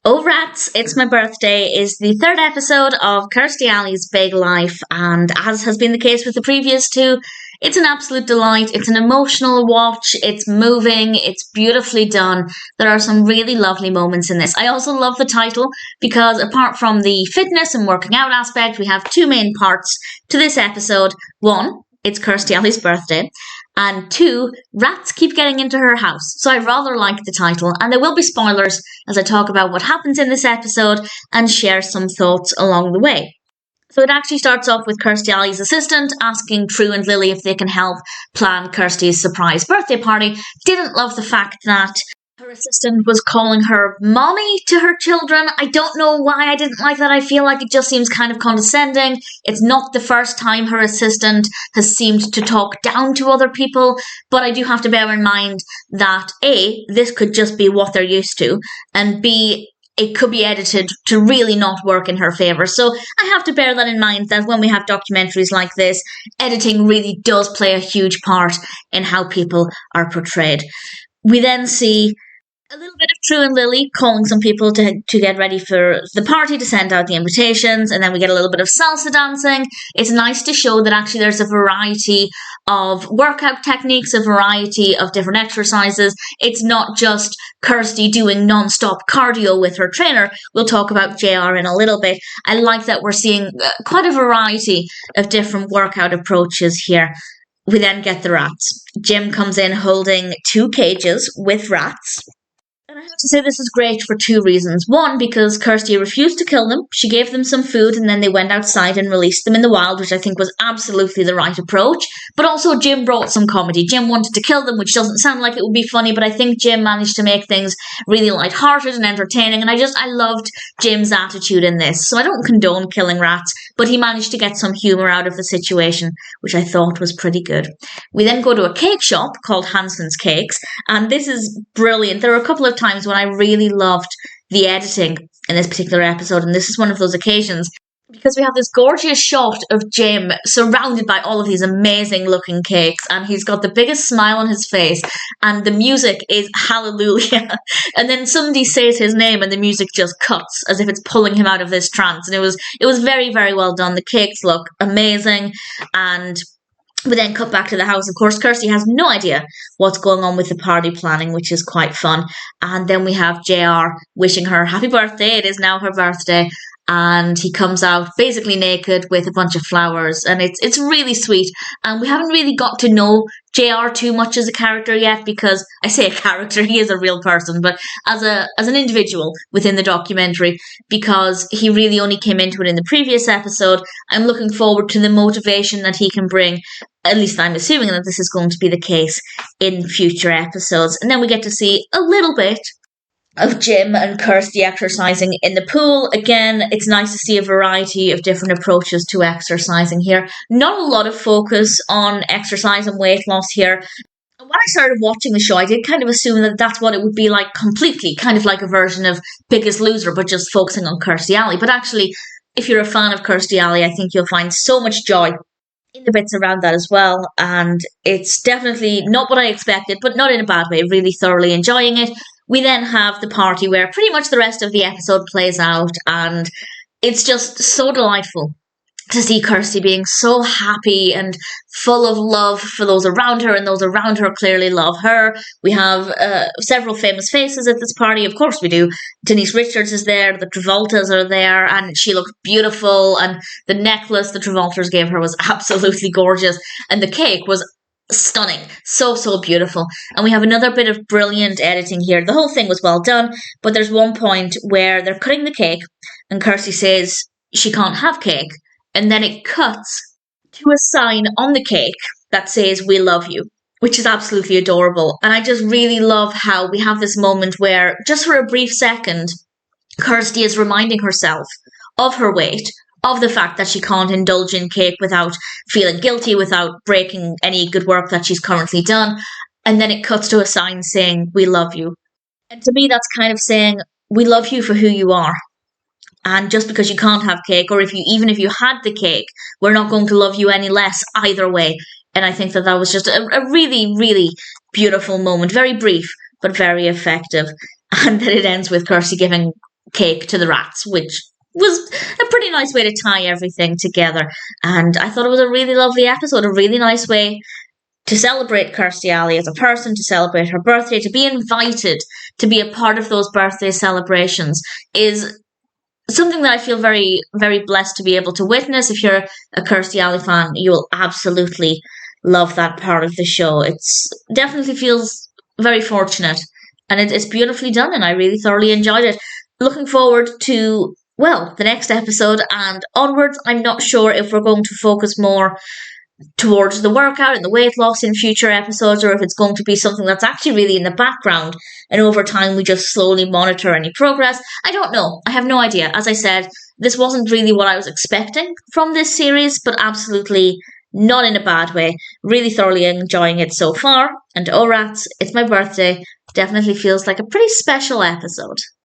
Oh, rats, it's my birthday is the third episode of Kirstie Alley's Big Life, and as has been the case with the previous two, it's an absolute delight. It's an emotional watch, it's moving, it's beautifully done. There are some really lovely moments in this. I also love the title because apart from the fitness and working out aspect, we have two main parts to this episode. One, it's Kirstie Alley's birthday. And two, rats keep getting into her house. So I rather like the title, and there will be spoilers as I talk about what happens in this episode and share some thoughts along the way. So it actually starts off with Kirstie Alley's assistant asking True and Lillie if they can help plan Kirstie's surprise birthday party. Didn't love the fact that her assistant was calling her mommy to her children. I don't know why I didn't like that. I feel like it just seems kind of condescending. It's not the first time her assistant has seemed to talk down to other people, but I do have to bear in mind that A, this could just be what they're used to, and B, it could be edited to really not work in her favour. So I have to bear that in mind, that when we have documentaries like this, editing really does play a huge part in how people are portrayed. We then see a little bit of True and Lillie calling some people to get ready for the party, to send out the invitations, and then we get a little bit of salsa dancing. It's nice to show that actually there's a variety of workout techniques, a variety of different exercises. It's not just Kirstie doing non-stop cardio with her trainer. We'll talk about JR in a little bit. I like that we're seeing quite a variety of different workout approaches here. We then get the rats. Jim comes in holding 2 cages with rats. And I have to say this is great for 2 reasons. One, because Kirstie refused to kill them. She gave them some food and then they went outside and released them in the wild, which I think was absolutely the right approach. But also Jim brought some comedy. Jim wanted to kill them, which doesn't sound like it would be funny, but I think Jim managed to make things really lighthearted and entertaining. And I loved Jim's attitude in this. So I don't condone killing rats, but he managed to get some humour out of the situation, which I thought was pretty good. We then go to a cake shop called Hanson's Cakes, and this is brilliant. There are a couple of times when I really loved the editing in this particular episode, and this is one of those occasions because we have this gorgeous shot of Jim surrounded by all of these amazing looking cakes, and he's got the biggest smile on his face, and the music is hallelujah. And then somebody says his name and the music just cuts as if it's pulling him out of this trance, and it was very, very well done. The cakes look amazing, and we then cut back to the house. Of course, Kirstie has no idea what's going on with the party planning, which is quite fun. And then we have JR wishing her happy birthday. It is now her birthday. And he comes out basically naked with a bunch of flowers. And it's really sweet. And we haven't really got to know JR too much as a character yet, because I say a character, he is a real person, but as an individual within the documentary, because he really only came into it in the previous episode. I'm looking forward to the motivation that he can bring. At least I'm assuming that this is going to be the case in future episodes. And then we get to see a little bit of Jim and Kirstie exercising in the pool. Again, it's nice to see a variety of different approaches to exercising here. Not a lot of focus on exercise and weight loss here. And when I started watching the show, I did kind of assume that that's what it would be like completely, kind of like a version of Biggest Loser, but just focusing on Kirstie Alley. But actually, if you're a fan of Kirstie Alley, I think you'll find so much joy in the bits around that as well. And it's definitely not what I expected, but not in a bad way. Really thoroughly enjoying it. We then have the party where pretty much the rest of the episode plays out, and it's just so delightful to see Kirstie being so happy and full of love for those around her, and those around her clearly love her. We have several famous faces at this party. Of course we do. Denise Richards is there, the Travoltas are there, and she looks beautiful, and the necklace the Travoltas gave her was absolutely gorgeous, and the cake was stunning. So beautiful. And we have another bit of brilliant editing here. The whole thing was well done, but there's one point where they're cutting the cake and Kirstie says she can't have cake, and then it cuts to a sign on the cake that says "We love you," which is absolutely adorable. And I just really love how we have this moment where just for a brief second Kirstie is reminding herself of her weight, of the fact that she can't indulge in cake without feeling guilty, without breaking any good work that she's currently done. And then it cuts to a sign saying, "We love you." And to me, that's kind of saying, we love you for who you are. And just because you can't have cake, or even if you had the cake, we're not going to love you any less either way. And I think that was just a really, really beautiful moment. Very brief, but very effective. And then it ends with Kirstie giving cake to the rats, which was a pretty nice way to tie everything together. And I thought it was a really lovely episode, a really nice way to celebrate Kirstie Alley as a person, to celebrate her birthday, to be invited to be a part of those birthday celebrations is something that I feel very, very blessed to be able to witness. If you're a Kirstie Alley fan, you will absolutely love that part of the show. It's definitely feels very fortunate, and it's beautifully done, and I really thoroughly enjoyed it. Looking forward to, well, the next episode and onwards. I'm not sure if we're going to focus more towards the workout and the weight loss in future episodes, or if it's going to be something that's actually really in the background and over time we just slowly monitor any progress. I don't know. I have no idea. As I said, this wasn't really what I was expecting from this series, but absolutely not in a bad way. Really thoroughly enjoying it so far. And oh rats, it's my birthday. Definitely feels like a pretty special episode.